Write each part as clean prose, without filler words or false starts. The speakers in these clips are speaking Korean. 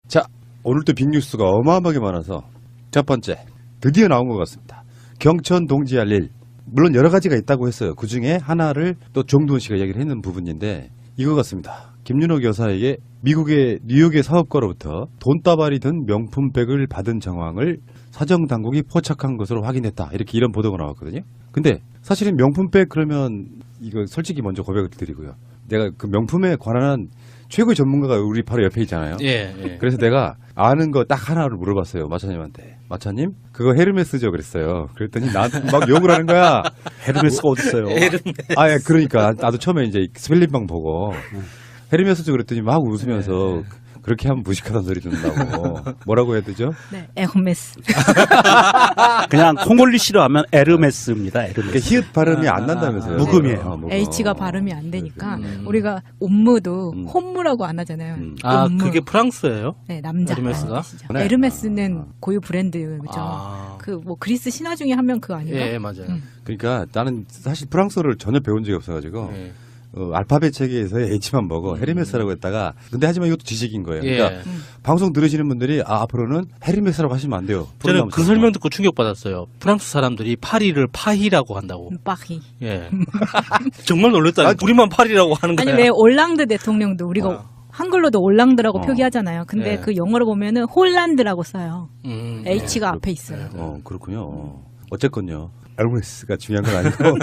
자, 오늘도 빅뉴스가 어마어마하게 많아서 첫 번째, 드디어 나온 것 같습니다. 경천 동지할 일. 물론 여러 가지가 있다고 했어요. 그 중에 하나를 또 정두원 씨가 이야기를 했는 부분인데 이거 같습니다. 김윤옥 여사에게 미국의 뉴욕의 사업가로부터 돈다발이 든 명품백을 받은 정황을 사정당국이 포착한 것으로 확인했다. 이런 보도가 나왔거든요. 근데 사실은 명품백 그러면 이거 솔직히 먼저 고백을 드리고요. 내가 그 명품에 관한 최고의 전문가가 우리 바로 옆에 있잖아요. 예. 그래서 내가 아는 거 딱 하나를 물어봤어요. 마차님한테. 마차님, 그거 헤르메스죠? 그랬어요. 그랬더니 나한테 막 욕을 하는 거야. 헤르메스가 어딨어요? 아, 예, 그러니까 나도 처음에 이제 스펠링방 보고 헤르메스죠? 그랬더니 막 웃으면서 그렇게 하면 무식하다는 소리 듣는다고. 뭐라고 해야 되죠? 네, 에르메스. 그냥 콩글리시로 하면 에르메스입니다. 에르메스. 히읗 발음이 안 난다면서요. 묵음이에요. 묵음. H가 발음이 안 되니까 우리가 옴무도 홈무라고 안 하잖아요. 아, 옴무. 그게 프랑스예요? 네, 남자. 에르메스가? 뜻이죠. 네. 에르메스는 고유 브랜드죠. 아. 그 뭐 그리스 신화 중에 한 명 그거 아닌가? 예, 맞아요. 그러니까 나는 사실 프랑스어를 전혀 배운 적이 없어가지고 예. 알파벳 체계에서의 H만 먹어 헤르메스라고 했다가 근데 하지만 이것도 지식인 거예요. 그러니까 예. 방송 들으시는 분들이 앞으로는 헤르메스라고 하시면 안 돼요. 저는 그 설명 듣고 충격받았어요. 프랑스 사람들이 파리를 파히라고 한다고. 파히. 예. 정말 놀랐다. 우리만 파리라고 하는 거야. 아니 왜 올랑드 대통령도 우리가 한글로도 올랑드라고 표기하잖아요. 근데 예. 그 영어로 보면은 홀란드라고 써요. H가 예. 앞에 있어요. 그렇군요. 어쨌건요. 헤르메스가 중요한 건 아니고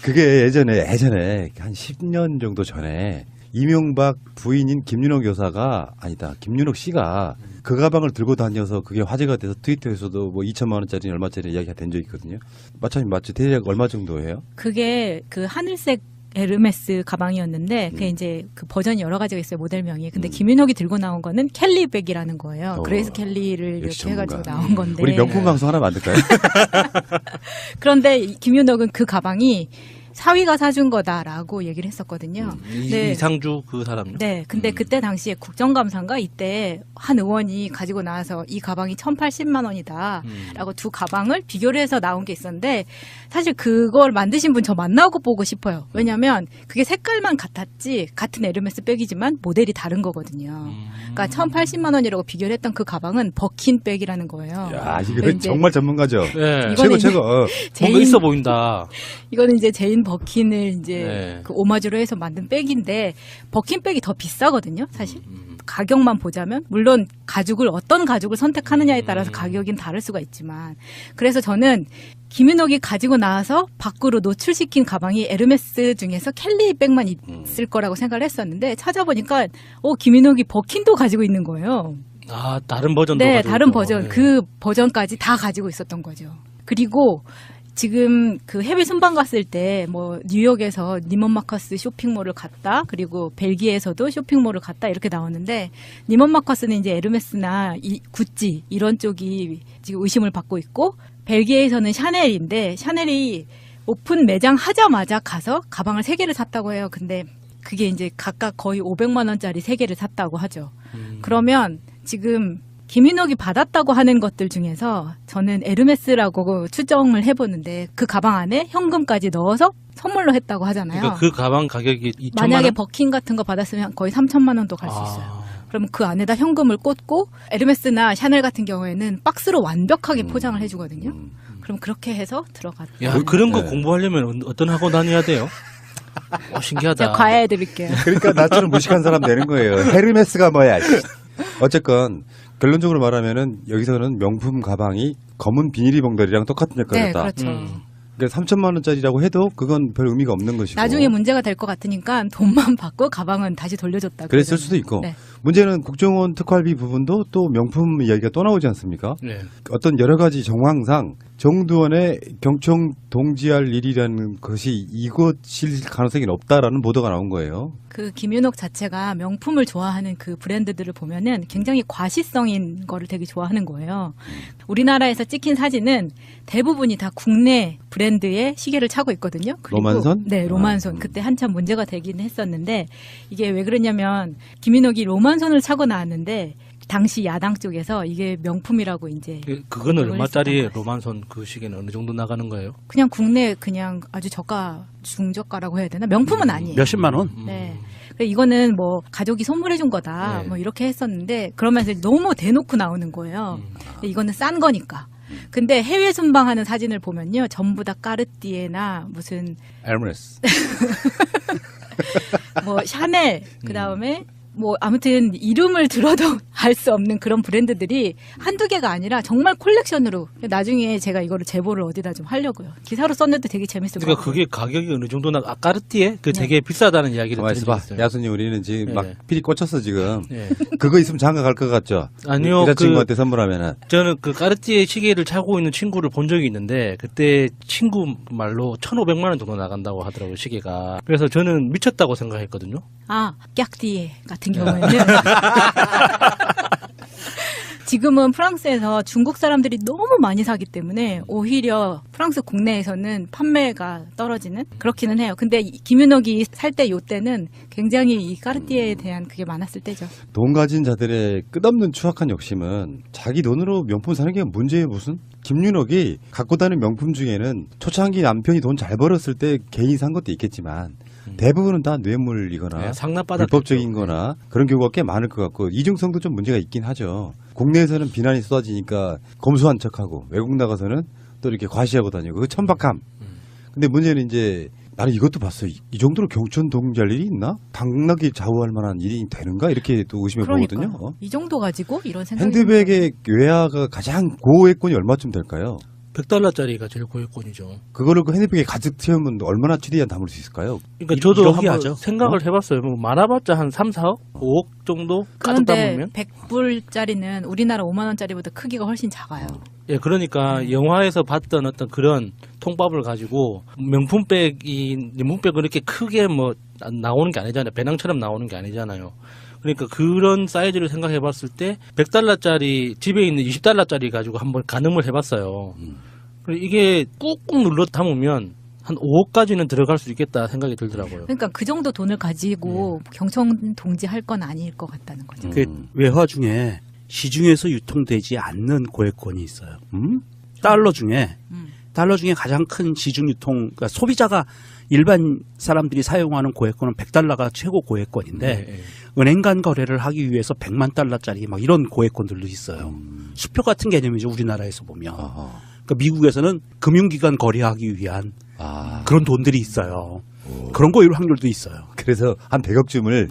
그게 예전에 한 10년 정도 전에 이명박 부인인 김윤옥 여사가 아니다. 김윤옥 씨가 그 가방을 들고 다녀서 그게 화제가 돼서 트위터에서도 뭐 2천만 원짜리 얼마짜리 이야기가 된 적이 있거든요. 마차님 맞죠? 대략 얼마 정도예요? 그게 그 하늘색 에르메스 가방이었는데 그게 이제 그 버전이 여러 가지가 있어요. 모델명이. 근데 김윤옥이 들고 나온 거는 켈리백이라는 거예요. 그레이스 켈리를 역시 이렇게 해가지고 전문가. 나온 건데. 우리 명품 방송 하나 만들까요? 그런데 김윤옥은 그 가방이 사위가 사준 거다라고 얘기를 했었거든요. 네. 이상주 그 사람. 네. 근데 그때 당시에 국정감사인가 이때 한 의원이 가지고 나와서 이 가방이 1,080만 원이다. 라고 두 가방을 비교를 해서 나온 게 있었는데 사실 그걸 만드신 분 저 만나고 보고 싶어요. 왜냐면 그게 색깔만 같았지 같은 에르메스 백이지만 모델이 다른 거거든요. 그러니까 1,080만 원이라고 비교를 했던 그 가방은 버킨 백이라는 거예요. 야, 이거 근데 이제 정말 전문가죠. 예. 이거는 최고. 뭔가 있어 보인다. 이거는 이제 제인 버킨을 이제 네. 그 오마주로 해서 만든 백인데 버킨 백이 더 비싸거든요, 사실. 가격만 보자면 물론 어떤 가죽을 선택하느냐에 따라서 가격은 다를 수가 있지만 그래서 저는 김윤옥이 가지고 나와서 밖으로 노출시킨 가방이 에르메스 중에서 켈리 백만 있을 거라고 생각을 했었는데 찾아보니까 김윤옥이 버킨도 가지고 있는 거예요. 아, 다른 버전도 네, 가지고 다른 있고. 버전 예. 그 버전까지 다 가지고 있었던 거죠. 그리고 지금 그 해외 순방 갔을 때 뭐 뉴욕에서 니먼 마커스 쇼핑몰을 갔다 그리고 벨기에에서도 쇼핑몰을 갔다 이렇게 나오는데 니먼 마커스는 이제 에르메스나 구찌 이런 쪽이 지금 의심을 받고 있고 벨기에에서는 샤넬인데 샤넬이 오픈 매장 하자마자 가서 가방을 3개를 샀다고 해요. 근데 그게 이제 각각 거의 500만 원짜리 3개를 샀다고 하죠. 그러면 지금 김윤옥이 받았다고 하는 것들 중에서 저는 에르메스라고 추정을 해보는데 그 가방 안에 현금까지 넣어서 선물로 했다고 하잖아요. 그러니까 그 가방 가격이 2천만 원. 만약에 버킨 같은 거 받았으면 거의 3천만 원도 갈 수 있어요. 그러면 그 안에다 현금을 꽂고 에르메스나 샤넬 같은 경우에는 박스로 완벽하게 포장을 해주거든요. 그럼 그렇게 해서 들어갔다. 야, 그런 거 공부하려면 어떤 학원 다녀야 돼요? 신기하다. 제가 과외해드릴게요. 그러니까 나처럼 무식한 사람 되는 거예요. 헤르메스가 뭐야. 어쨌건 결론적으로 말하면은 여기서는 명품 가방이 검은 비닐이 봉다리랑 똑같은 역할을 네, 했다. 그렇죠. 그러니까 3천만 원짜리라고 해도 그건 별 의미가 없는 것이고. 나중에 문제가 될 것 같으니까 돈만 받고 가방은 다시 돌려줬다. 그랬을 그러잖아요. 수도 있고. 네. 문제는 국정원 특활비 부분도 또 명품 이야기가 또 나오지 않습니까? 네. 어떤 여러 가지 정황상 정두원의 경청 동지할 일이라는 것이 이것일 가능성이 높다라는 보도가 나온 거예요. 그 김윤옥 자체가 명품을 좋아하는 그 브랜드들을 보면은 굉장히 과시성인 거를 되게 좋아하는 거예요. 우리나라에서 찍힌 사진은 대부분이 다 국내 브랜드의 시계를 차고 있거든요. 그리고 로만손? 네, 로만손. 그때 한참 문제가 되긴 했었는데 이게 왜 그러냐면 김윤옥이 로만손을 차고 나왔는데 당시 야당 쪽에서 이게 명품이라고 이제 그거는 그걸 얼마짜리 했었던 거죠. 로만손 그 시계는 어느 정도 나가는 거예요? 그냥 국내 그냥 아주 저가 중저가라고 해야 되나? 명품은 아니에요. 몇십만 원? 네. 이거는 뭐 가족이 선물해준 거다. 네. 뭐 이렇게 했었는데 그러면서 너무 대놓고 나오는 거예요. 이거는 싼 거니까. 근데 해외 순방하는 사진을 보면요, 전부 다 까르띠에나 무슨 에르메스. 뭐 샤넬, 그 다음에 뭐 아무튼 이름을 들어도 알 수 없는 그런 브랜드들이 한두 개가 아니라 정말 콜렉션으로. 나중에 제가 이거를 제보를 어디다 좀 하려고요. 기사로 썼는데 되게 재밌을 것 그러니까 같아요. 그게 가격이 어느 정도나 까르띠에 그 되게 비싸다는 이야기를 가만 들은 있어봐. 적이 있어요. 야수님, 우리는 지금 네. 막 필이 꽂혔어 지금. 네. 그거 있으면 장가 갈 것 같죠? 아니요, 여자친구한테 선물하면은. 저는 그 까르띠에 시계를 차고 있는 친구를 본 적이 있는데 그때 친구 말로 1,500만 원 정도 나간다고 하더라고요, 시계가. 그래서 저는 미쳤다고 생각했거든요. 아, 깍띠에 같은 경우에는 지금은 프랑스에서 중국 사람들이 너무 많이 사기 때문에 오히려 프랑스 국내에서는 판매가 떨어지는 그렇기는 해요. 근데 김윤옥이 살 때 요때는 굉장히 이 까르띠에에 대한 그게 많았을 때죠. 돈 가진 자들의 끝없는 추악한 욕심은 자기 돈으로 명품 사는 게 문제예요 무슨? 김윤옥이 갖고 다니는 명품 중에는 초창기 남편이 돈 잘 벌었을 때 개인 산 것도 있겠지만 대부분은 다 뇌물이거나 네, 상납받았겠죠. 불법적인 거나 그런 경우가 꽤 많을 것 같고 이중성도 좀 문제가 있긴 하죠. 국내에서는 비난이 쏟아지니까 검소한 척하고 외국 나가서는 또 이렇게 과시하고 다니고 그 천박함. 근데 문제는 이제 나는 이것도 봤어. 이 정도로 경천 동지할 일이 있나? 당나귀 좌우할 만한 일이 되는가? 이렇게 또 의심해 보거든요. 이 정도 가지고 이런 생각이 핸드백의 외화가 가장 고액권이 얼마쯤 될까요? $100짜리가 제일 고액권이죠. 그거를 그 핸드백에 가득 채우면 얼마나 최대한 담을 수 있을까요? 그러니까 저도 이렇게 한번 하죠. 생각을 해봤어요. 뭐 많아봤자 한 3, 4억? 5억 정도? 가득 그런데 담으면? 100불짜리는 우리나라 5만 원짜리보다 크기가 훨씬 작아요. 예, 그러니까 영화에서 봤던 어떤 그런 통밥을 가지고 명품백을 이렇게 크게 뭐 나오는 게 아니잖아요. 배낭처럼 나오는 게 아니잖아요. 그러니까 그런 사이즈를 생각해 봤을 때 $100짜리 집에 있는 $20짜리 가지고 한번 가늠을 해봤어요. 그리고 이게 꾹꾹 눌러 담으면 한 5억까지는 들어갈 수 있겠다 생각이 들더라고요. 그러니까 그 정도 돈을 가지고 경청 동지할 건 아닐 것 같다는 거죠. 그 외화 중에 시중에서 유통되지 않는 고액권이 있어요. 달러 중에 가장 큰 시중 유통, 그러니까 소비자가 일반 사람들이 사용하는 고액권은 $100가 최고 고액권인데 네. 은행 간 거래를 하기 위해서 $100만 막 이런 고액권들도 있어요. 수표 같은 개념이죠, 우리나라에서 보면. 아하. 그러니까 미국에서는 금융기관 거래하기 위한 아. 그런 돈들이 있어요. 그런 거일 확률도 있어요. 그래서 한 100억쯤을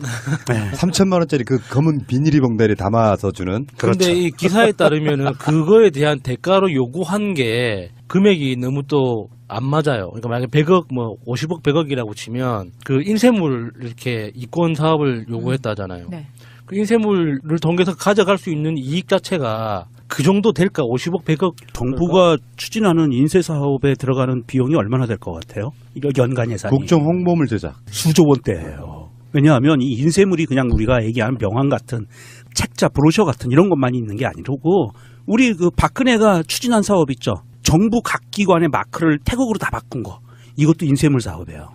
3천만 원짜리 그 검은 비닐이 봉다리에 담아서 주는. 그런데 이 기사에 따르면은 그거에 대한 대가로 요구한 게 금액이 너무 또 안 맞아요. 그러니까 만약에 100억, 뭐 50억, 100억이라고 치면 그 인쇄물 이렇게 이권 사업을 요구했다잖아요. 네. 그 인쇄물을 통해서 가져갈 수 있는 이익 자체가 그 정도 될까? 50억, 100억. 정부가 추진하는 인쇄 사업에 들어가는 비용이 얼마나 될 것 같아요? 이거 연간 예산이 국정 홍보물 제작. 수조 원대예요. 왜냐하면 이 인쇄물이 그냥 우리가 얘기하는 명함 같은 책자, 브로셔 같은 이런 것만 있는 게 아니고 우리 그 박근혜가 추진한 사업 있죠. 정부 각 기관의 마크를 태국으로 다 바꾼 거. 이것도 인쇄물 사업이에요.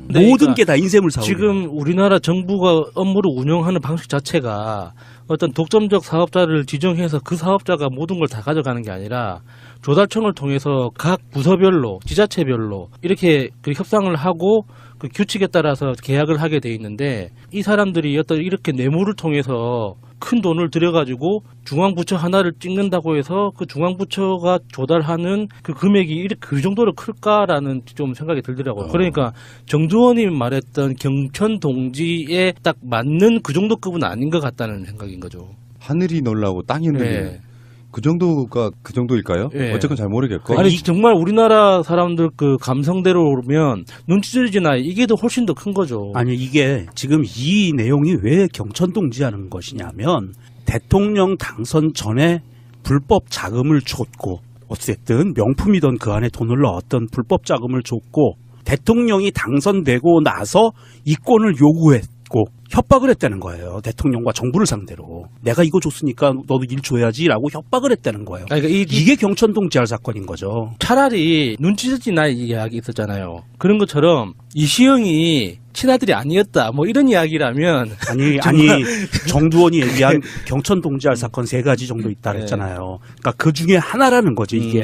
네, 모든 그러니까 게 다 인쇄물 사업이에요. 지금 우리나라 정부가 업무를 운영하는 방식 자체가 어떤 독점적 사업자를 지정해서 그 사업자가 모든 걸 다 가져가는 게 아니라 조달청을 통해서 각 부서별로, 지자체별로 이렇게 그 협상을 하고 그 규칙에 따라서 계약을 하게 돼 있는데 이 사람들이 어떤 이렇게 뇌물을 통해서 큰 돈을 들여가지고 중앙부처 하나를 찍는다고 해서 그 중앙부처가 조달하는 그 금액이 이렇게 그 정도로 클까라는 좀 생각이 들더라고요. 그러니까 정두원이 말했던 경천 동지에 딱 맞는 그 정도 급은 아닌 것 같다는 생각인 거죠. 하늘이 놀라고 땅이 흔들리는. 네. 그 정도가 그 정도일까요? 네. 어쨌건 잘 모르겠고. 아니 정말 우리나라 사람들 그 감성대로 보면 눈치질이나 이게 더 훨씬 더 큰 거죠. 아니 이게 지금 이 내용이 왜 경천동지하는 것이냐면 대통령 당선 전에 불법 자금을 줬고 어쨌든 명품이던 그 안에 돈을 넣었던 불법 자금을 줬고 대통령이 당선되고 나서 이권을 요구했고 협박을 했다는 거예요. 대통령과 정부를 상대로. 내가 이거 줬으니까 너도 일 줘야지라고 협박을 했다는 거예요. 그러니까 이게 경천동 지하 사건인 거죠. 차라리 눈치채지 나 이야기 있었잖아요. 그런 것처럼 이시영이 친아들이 아니었다. 뭐 이런 이야기라면 아니 정두원이 얘기한 경천동 지하 사건 3가지 정도 있다 그랬잖아요. 그러니까 그 중에 하나라는 거지 이게.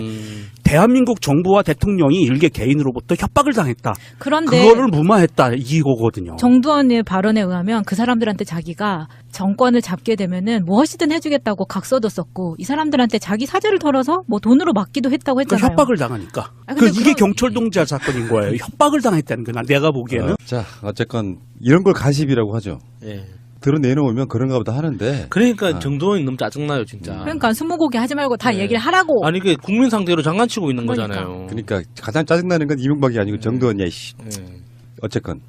대한민국 정부와 대통령이 일개 개인으로부터 협박을 당했다. 그런데 그거를 무마했다 이거거든요. 정두원의 발언에 의하면 그 사람들한테 자기가 정권을 잡게 되면은 무엇이든 해주겠다고 각서도 썼고 이 사람들한테 자기 사재를 털어서 뭐 돈으로 맡기도 했다고 했잖아요. 그러니까 협박을 당하니까. 아, 근데 이게 경철동 지하 사건인 거예요. 협박을 당했다는 거야. 내가 보기에는. 자, 어쨌건 이런 걸 가십이라고 하죠. 예. 드러내놓으면 그런가 보다 하는데 그러니까 정두원이 너무 짜증나요, 진짜. 그러니까 스무고개 하지 말고 다 네. 얘기를 하라고. 아니 그 국민 상대로 장난치고 있는 그러니까. 거잖아요. 그러니까 가장 짜증나는 건 이명박이 아니고 정두원이야. 씨. 예. 어쨌건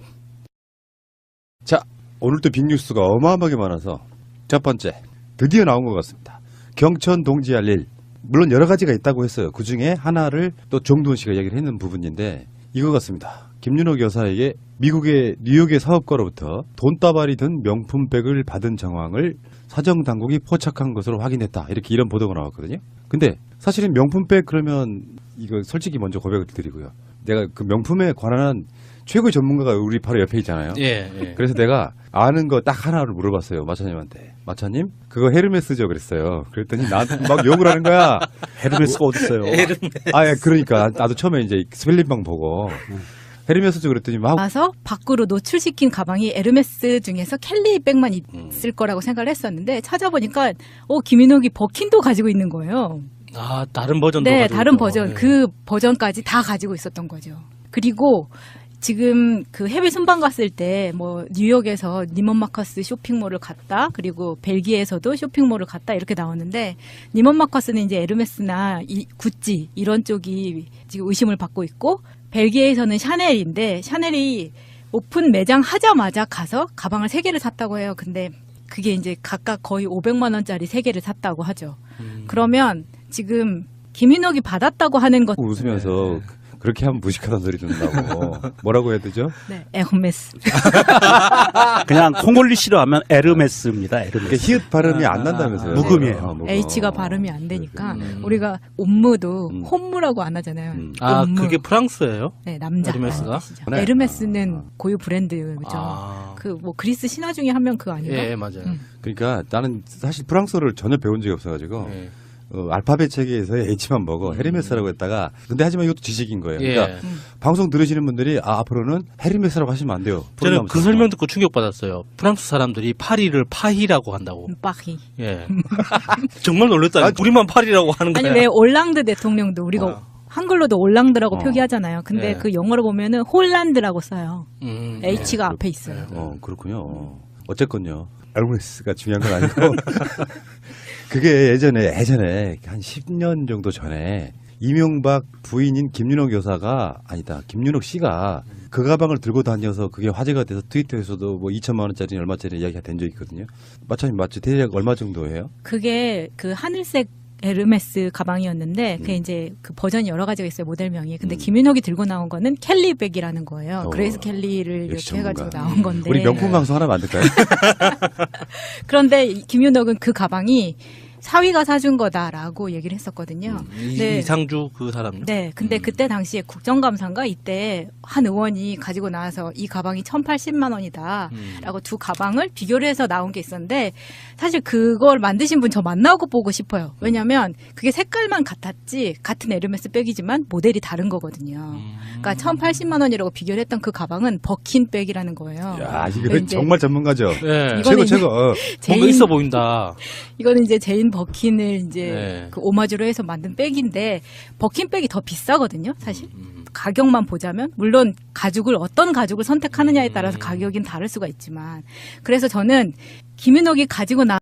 자, 오늘 또 빅뉴스가 어마어마하게 많아서 첫 번째 드디어 나온 것 같습니다. 경천 동지할 일, 물론 여러 가지가 있다고 했어요. 그중에 하나를 또 정두원 씨가 얘기를 했는 부분인데 이거 같습니다. 김윤옥 여사에게 미국의 뉴욕의 사업가로부터 돈다발이 든 명품백을 받은 정황을 사정당국이 포착한 것으로 확인했다. 이렇게 이런 보도가 나왔거든요. 근데 사실은 명품백 그러면 이거 솔직히 먼저 고백을 드리고요. 내가 그 명품에 관한 최고의 전문가가 우리 바로 옆에 있잖아요. 예, 예. 그래서 내가 아는 거 딱 하나를 물어봤어요. 마차님한테. 마차님, 그거 헤르메스죠? 그랬어요. 그랬더니 나한테 막 욕을 하는 거야. 헤르메스가 어딨어요? 아, 예, 그러니까 나도 처음에 이제 스펠링방 보고 헤르메스죠? 그랬더니 막 와서 밖으로 노출시킨 가방이 에르메스 중에서 켈리 백만 있을 거라고 생각을 했었는데 찾아보니까 김인욱이 버킨도 가지고 있는 거예요. 아, 다른 버전도 네, 가지고 다른 있고. 버전 예. 그 버전까지 다 가지고 있었던 거죠. 그리고 지금 그 해외 순방 갔을 때 뭐 뉴욕에서 니먼 마커스 쇼핑몰을 갔다 그리고 벨기에에서도 쇼핑몰을 갔다 이렇게 나오는데 니먼 마커스는 이제 에르메스나 구찌 이런 쪽이 지금 의심을 받고 있고 벨기에에서는 샤넬인데 샤넬이 오픈 매장 하자마자 가서 가방을 3개를 샀다고 해요. 근데 그게 이제 각각 거의 500만 원짜리 3개를 샀다고 하죠. 그러면 지금 김인옥이 받았다고 하는 것 웃으면서 그렇게 하면 무식하다는 소리 듣는다고. 뭐라고 해야 되죠? 네, 에르메스. 그냥 콩글리시로 하면 에르메스입니다. 그러니까 에르메스. 히읗 발음이 안 난다면서요. 묵음이에요. 묵음. H가 발음이 안 되니까 우리가 옴무도 홈무라고 안 하잖아요. 아, 옴무. 그게 프랑스예요? 네, 남자. 에르메스가? 네. 에르메스는 고유 브랜드죠. 아. 그 뭐 그리스 신화 중에 한 명 그거 아닌가? 예, 맞아요. 그러니까 나는 사실 프랑스어를 전혀 배운 적이 없어가지고 예. 알파벳 체계에서 H만 먹어 헤르메스라고 했다가 근데 하지만 이것도 지식인 거예요. 그러니까 예. 방송 들으시는 분들이 앞으로는 헤르메스라고 하시면 안 돼요. 저는 그 설명 듣고 충격받았어요. 프랑스 사람들이 파리를 파히라고 한다고. 빠히. 예. 정말 놀랐다. 우리만 파리라고 하는 거야. 아니 왜 올랑드 대통령도 우리가 한글로도 올랑드라고 표기하잖아요. 근데 예. 그 영어로 보면은 홀란드라고 써요. H가 예. 앞에 있어요. 그렇군요. 어쨌건요. 헤르메스가 중요한 건 아니고 그게 예전에 한 10년 정도 전에 이명박 부인인 김윤옥 여사가 아니다. 김윤옥 씨가 그 가방을 들고 다녀서 그게 화제가 돼서 트위터에서도 뭐 2천만 원짜리 얼마짜리 이야기가 된 적이 있거든요. 마찬가지 맞죠? 대략 얼마 정도예요? 그게 그 하늘색 에르메스 가방이었는데 그게 이제 그 버전이 여러 가지가 있어요. 모델명이. 근데 김윤옥이 들고 나온 거는 켈리백이라는 거예요. 그레이스 켈리를 역시 이렇게 해가지고 전문가. 나온 건데. 우리 명품 방송 하나 만들까요? 그런데 김윤옥은 그 가방이 사위가 사준 거다라고 얘기를 했었거든요. 네. 이상주 그 사람요? 네, 근데 그때 당시에 국정감사인가 이때 한 의원이 가지고 나와서 이 가방이 1,080만 원이다라고 두 가방을 비교를 해서 나온 게 있었는데 사실 그걸 만드신 분 저 만나고 보고 싶어요. 왜냐하면 그게 색깔만 같았지 같은 에르메스 백이지만 모델이 다른 거거든요. 그러니까 1,080만 원이라고 비교를 했던 그 가방은 버킨 백이라는 거예요. 야, 이거 이제 정말 전문가죠. 예. 이거는 최고. 뭔가 있어 보인다. 이거는 이제 제인 버킨을 이제 네. 그 오마주로 해서 만든 백인데 버킨 백이 더 비싸거든요, 사실. 가격만 보자면 물론 어떤 가죽을 선택하느냐에 따라서 가격은 다를 수가 있지만 그래서 저는 김윤옥이 가지고 나